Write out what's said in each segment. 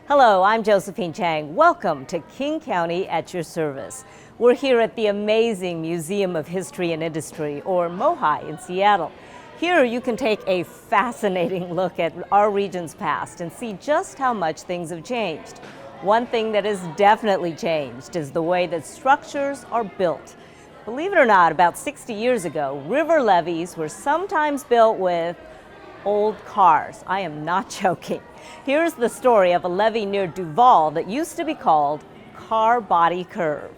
Hello, I'm Josephine Chang. Welcome to King County at your service. We're here at the amazing Museum of History and Industry, or MOHI, in Seattle. Here you can take a fascinating look at our region's past and see just how much things have changed. One thing that has definitely changed is the way that structures are built. Believe it or not, about 60 years ago, river levees were sometimes built with old cars. I am not joking. Here's the story of a levee near Duval that used to be called Car Body Curve.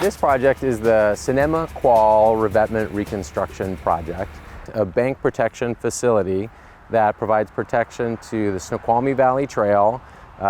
This project is the Cinema Qual Revetment Reconstruction Project, a bank protection facility that provides protection to the Snoqualmie Valley Trail,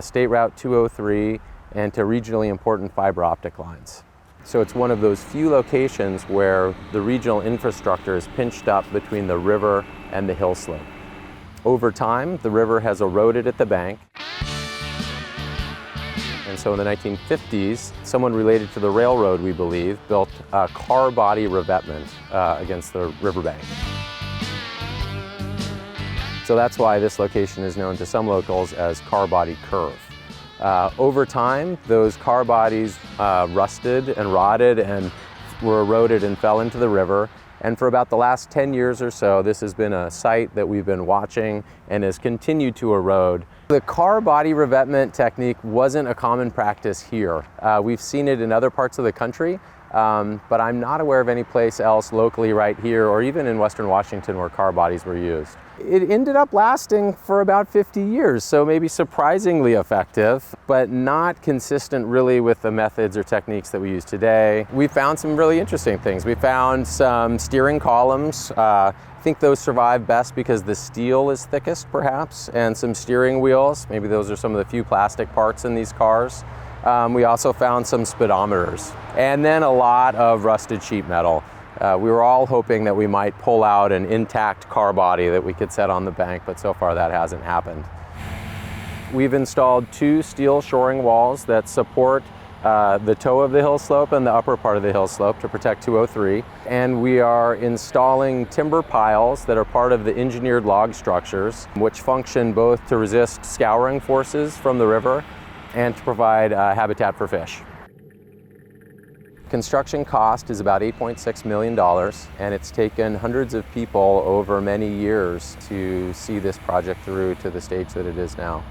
State Route 203, and to regionally important fiber optic lines. So it's one of those few locations where the regional infrastructure is pinched up between the river and the hill slope. Over time, the river has eroded at the bank. And so in the 1950s, someone related to the railroad, we believe, built a car body revetment against the riverbank. So that's why this location is known to some locals as Car Body Curve. Over time, those car bodies rusted and rotted and were eroded and fell into the river. And for about the last 10 years or so, this has been a site that we've been watching and has continued to erode. The car body revetment technique wasn't a common practice here. We've seen it in other parts of the country, but I'm not aware of any place else locally right here or even in Western Washington where car bodies were used. It ended up lasting for about 50 years, so maybe surprisingly effective, but not consistent really with the methods or techniques that we use today. We found some really interesting things. We found some steering columns. I think those survive best because the steel is thickest, perhaps, and some steering wheels. Maybe those are some of the few plastic parts in these cars. We also found some speedometers, and then a lot of rusted sheet metal. We were all hoping that we might pull out an intact car body that we could set on the bank, but so far that hasn't happened. We've installed 2 steel shoring walls that support the toe of the hill slope and the upper part of the hill slope to protect 203. And we are installing timber piles that are part of the engineered log structures, which function both to resist scouring forces from the river and to provide habitat for fish. Construction cost is about $8.6 million, and it's taken hundreds of people over many years to see this project through to the stage that it is now.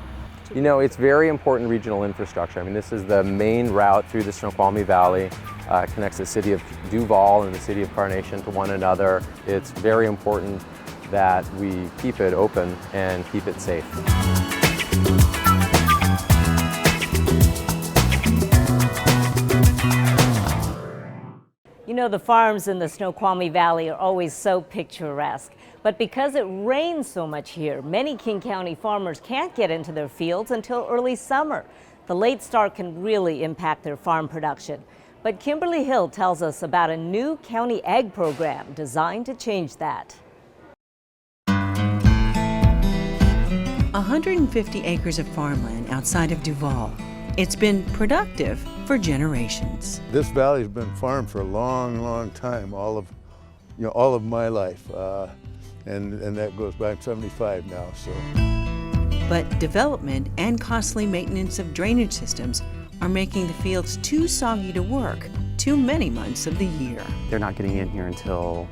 You know, it's very important regional infrastructure. I mean, this is the main route through the Snoqualmie Valley. It connects the city of Duval and the city of Carnation to one another. It's very important that we keep it open and keep it safe. You know, the farms in the Snoqualmie Valley are always so picturesque, but because it rains so much here, many King County farmers can't get into their fields until early summer. The late start can really impact their farm production. But Kimberly Hill tells us about a new county ag program designed to change that. 150 acres of farmland outside of Duval. It's been productive for generations. This valley's been farmed for a long, long time, all of my life, and that goes back 75 now. So. But development and costly maintenance of drainage systems are making the fields too soggy to work too many months of the year. They're not getting in here until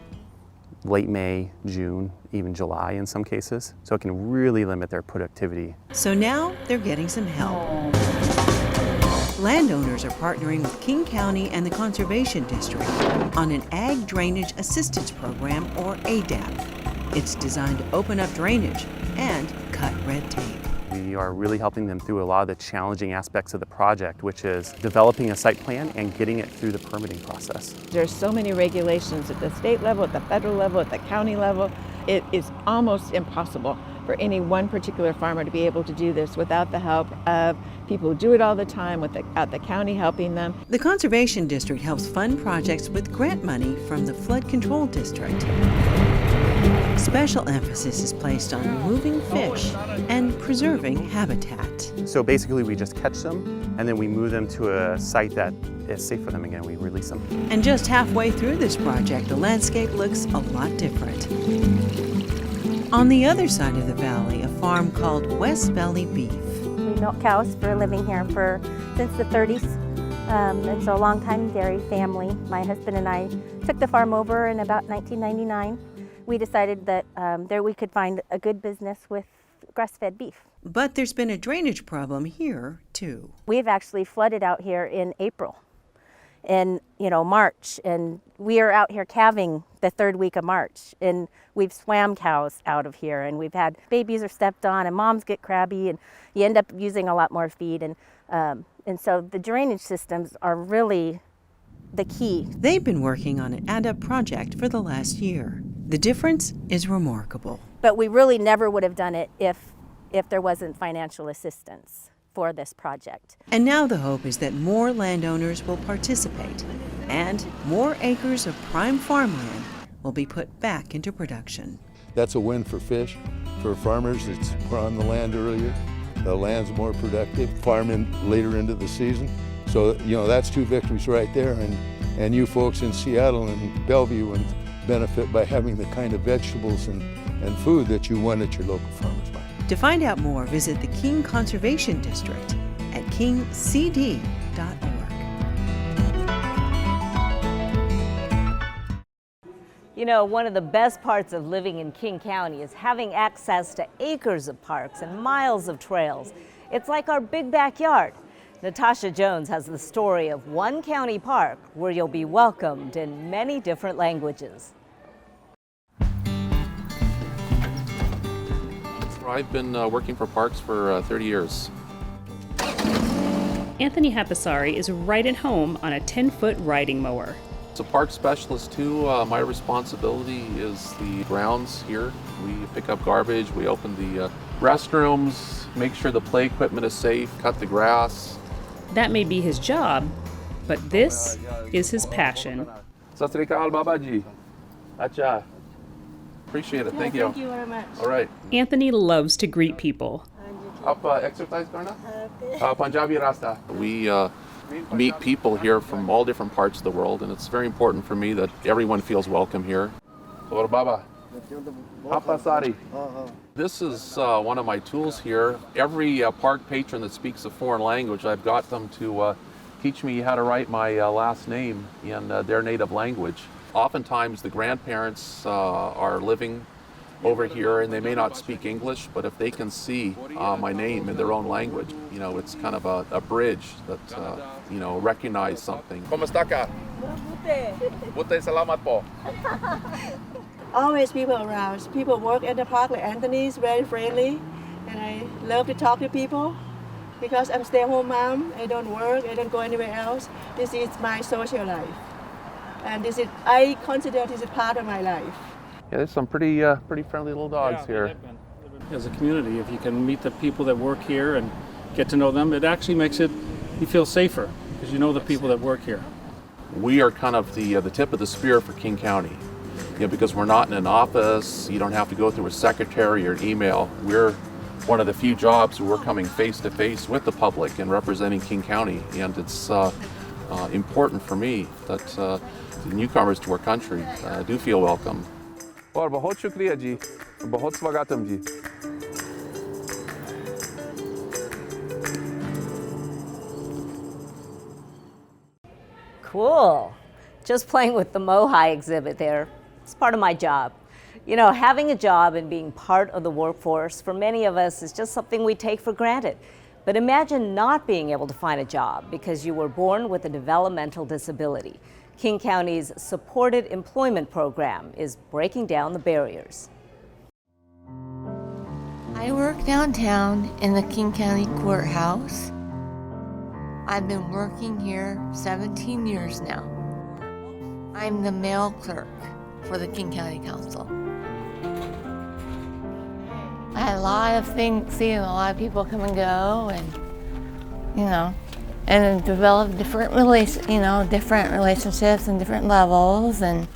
late May, June, even July in some cases, so it can really limit their productivity. So now they're getting some help. Landowners are partnering with King County and the Conservation District on an Ag Drainage Assistance Program, or ADAP. It's designed to open up drainage and cut red tape. We are really helping them through a lot of the challenging aspects of the project, which is developing a site plan and getting it through the permitting process. There's so many regulations at the state level, at the federal level, at the county level. It is almost impossible for any one particular farmer to be able to do this without the help of people who do it all the time, without the county helping them. The Conservation District helps fund projects with grant money from the Flood Control District. Special emphasis is placed on moving fish and preserving habitat. So basically we just catch them and then we move them to a site that is safe for them again. We release them. And just halfway through this project, the landscape looks a lot different. On the other side of the valley, a farm called West Valley Beef. We milk cows for a living here since the 30s. It's a long-time dairy family. My husband and I took the farm over in about 1999. We decided that there we could find a good business with grass-fed beef. But there's been a drainage problem here, too. We've actually flooded out here in April and March, and we are out here calving the third week of March, and we've swam cows out of here, and we've had babies are stepped on, and moms get crabby, and you end up using a lot more feed, and so the drainage systems are really the key. They've been working on an add-up project for the last year. The difference is remarkable. But we really never would have done it if there wasn't financial assistance for this project. And now the hope is that more landowners will participate and more acres of prime farmland will be put back into production. That's a win for fish, for farmers. It's more on the land earlier. The land's more productive, farming later into the season. So, that's two victories right there. And you folks in Seattle and Bellevue and benefit by having the kind of vegetables and food that you want at your local farmers market. To find out more, visit the King Conservation District at kingcd.org. One of the best parts of living in King County is having access to acres of parks and miles of trails. It's like our big backyard. Natasha Jones has the story of one county park where you'll be welcomed in many different languages. I've been working for parks for 30 years. Anthony Hapisari is right at home on a 10-foot riding mower. As a park specialist too, my responsibility is the grounds here. We pick up garbage, we open the restrooms, make sure the play equipment is safe, cut the grass. That may be his job, but this is his passion. Sat Sri Akal, Babaji. Acha. Appreciate it. Thank you. Thank you very much. All right. Anthony loves to greet people. Up exercise karna? Punjabi Rasta. We meet people here from all different parts of the world, and it's very important for me that everyone feels welcome here. Or Baba. Apasari. This is one of my tools here. Every park patron that speaks a foreign language, I've got them to teach me how to write my last name in their native language. Oftentimes the grandparents are living over here and they may not speak English, but if they can see my name in their own language, it's kind of a bridge that, recognize something. ¿Cómo está acá? Butte salamat po. Always people around. People work at the park like Anthony's, very friendly, and I love to talk to people because I'm stay-at-home mom. I don't work, I don't go anywhere else. This is my social life. And I consider this is part of my life. Yeah, there's some pretty friendly little dogs here. As a community, if you can meet the people that work here and get to know them, it actually makes you feel safer because you know the people that work here. We are kind of the tip of the spear for King County, because we're not in an office. You don't have to go through a secretary or an email. We're one of the few jobs where we're coming face to face with the public and representing King County, and it's important for me that the newcomers to our country do feel welcome. और बहुत शुक्रिया जी, बहुत स्वागतम जी. Cool. Just playing with the Mohai exhibit there. It's part of my job. Having a job and being part of the workforce for many of us is just something we take for granted. But imagine not being able to find a job because you were born with a developmental disability. King County's Supported Employment Program is breaking down the barriers. I work downtown in the King County Courthouse. I've been working here 17 years now. I'm the mail clerk for the King County Council. I had a lot of things, seeing a lot of people come and go, and develop different relationships and different levels. And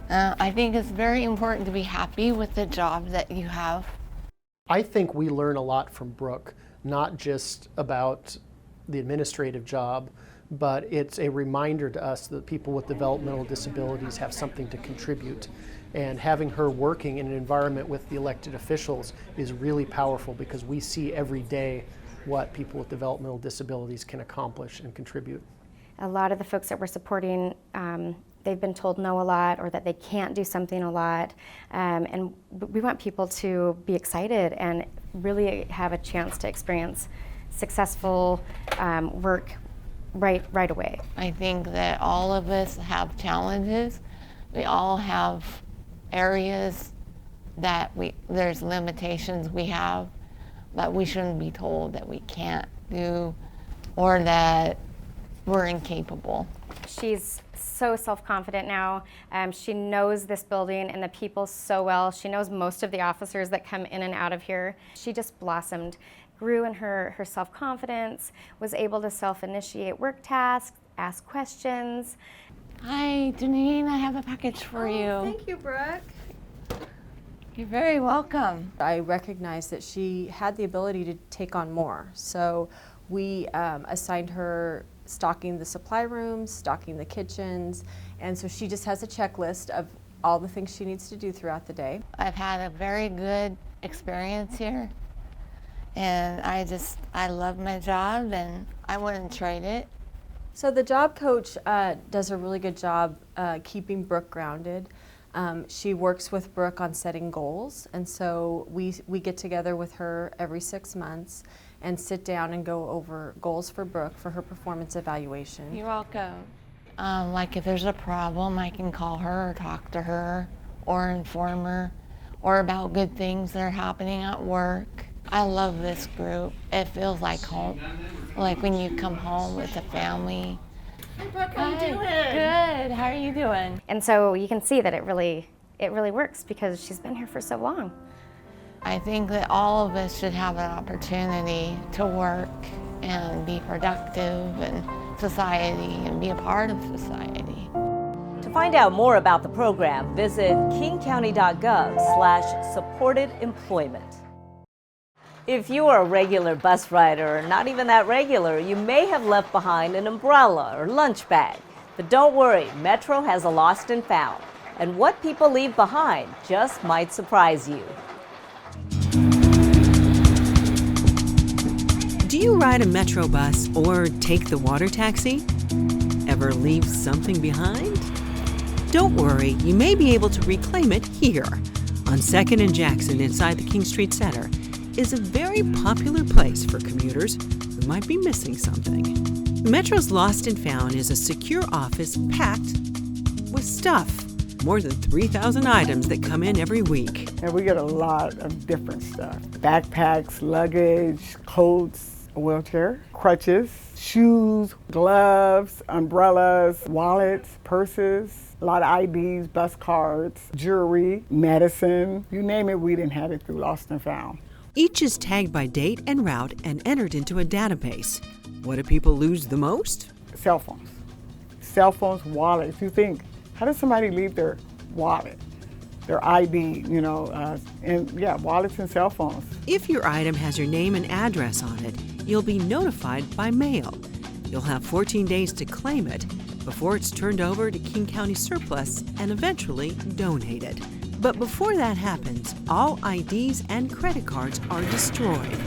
I think it's very important to be happy with the job that you have. I think we learn a lot from Brooke, not just about the administrative job, but it's a reminder to us that people with developmental disabilities have something to contribute. And having her working in an environment with the elected officials is really powerful because we see every day what people with developmental disabilities can accomplish and contribute. A lot of the folks that we're supporting, they've been told no a lot or that they can't do something a lot. And we want people to be excited and really have a chance to experience successful work right away. I think that all of us have challenges. We all have areas that there's limitations we have that we shouldn't be told that we can't do or that we're incapable. She's so self-confident now. She knows this building and the people so well. She knows most of the officers that come in and out of here. She just blossomed, grew in her self-confidence, was able to self-initiate work tasks, ask questions. Hi, Janine, I have a package for you. Thank you, Brooke. You're very welcome. I recognized that she had the ability to take on more. So we assigned her stocking the supply rooms, stocking the kitchens, and so she just has a checklist of all the things she needs to do throughout the day. I've had a very good experience here, and I love my job and I wouldn't trade it. So the job coach does a really good job keeping Brooke grounded. She works with Brooke on setting goals, and so we get together with her every 6 months and sit down and go over goals for Brooke for her performance evaluation. You're welcome. Like if there's a problem, I can call her or talk to her or inform her or about good things that are happening at work. I love this group. It feels like home, like when you come home with a family. Hi, Brooke, how are you doing? Good, how are you doing? And so you can see that it really works because she's been here for so long. I think that all of us should have an opportunity to work and be productive in society and be a part of society. To find out more about the program, visit kingcounty.gov/supported employment. If you are a regular bus rider or not even that regular, you may have left behind an umbrella or lunch bag. But don't worry, Metro has a lost and found. And what people leave behind just might surprise you. Do you ride a Metro bus or take the water taxi? Ever leave something behind? Don't worry, you may be able to reclaim it here. On 2nd and Jackson inside the King Street Center is a very popular place for commuters who might be missing something. Metro's Lost and Found is a secure office packed with stuff. More than 3,000 items that come in every week. And we get a lot of different stuff. Backpacks, luggage, coats, a wheelchair, crutches, shoes, gloves, umbrellas, wallets, purses, a lot of IDs, bus cards, jewelry, medicine, you name it, we didn't have it through Lost and Found. Each is tagged by date and route and entered into a database. What do people lose the most? Cell phones. Cell phones, wallets. You think, how does somebody leave their wallet, their ID, wallets and cell phones. If your item has your name and address on it, you'll be notified by mail. You'll have 14 days to claim it before it's turned over to King County Surplus and eventually donated. But before that happens, all IDs and credit cards are destroyed.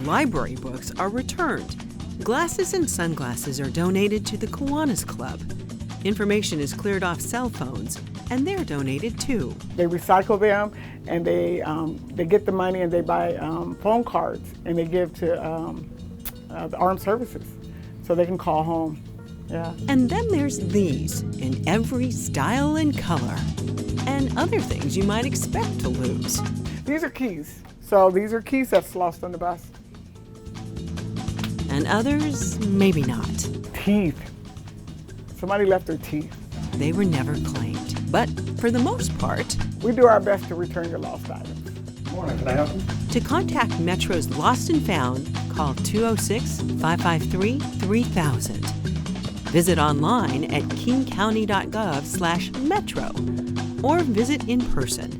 Library books are returned. Glasses and sunglasses are donated to the Kiwanis Club. Information is cleared off cell phones, and they're donated too. They recycle them, and they get the money and they buy phone cards, and they give to the armed services, so they can call home. Yeah. And then there's these, in every style and color, and other things you might expect to lose. These are keys. So these are keys that's lost on the bus. And others, maybe not. Teeth. Somebody left their teeth. They were never claimed, but for the most part, we do our best to return your lost items. Morning, can I help you? To contact Metro's Lost and Found, call 206-553-3000. Visit online at kingcounty.gov/metro or visit in person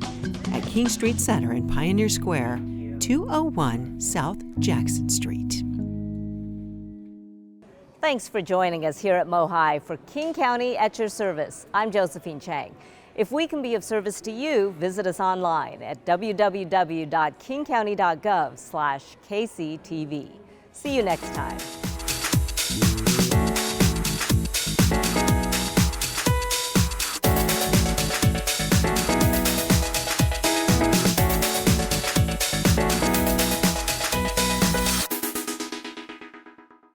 at King Street Center in Pioneer Square, 201 South Jackson Street. Thanks for joining us here at MoHi for King County at your service. I'm Josephine Chang. If we can be of service to you, visit us online at www.kingcounty.gov/KCTV. See you next time.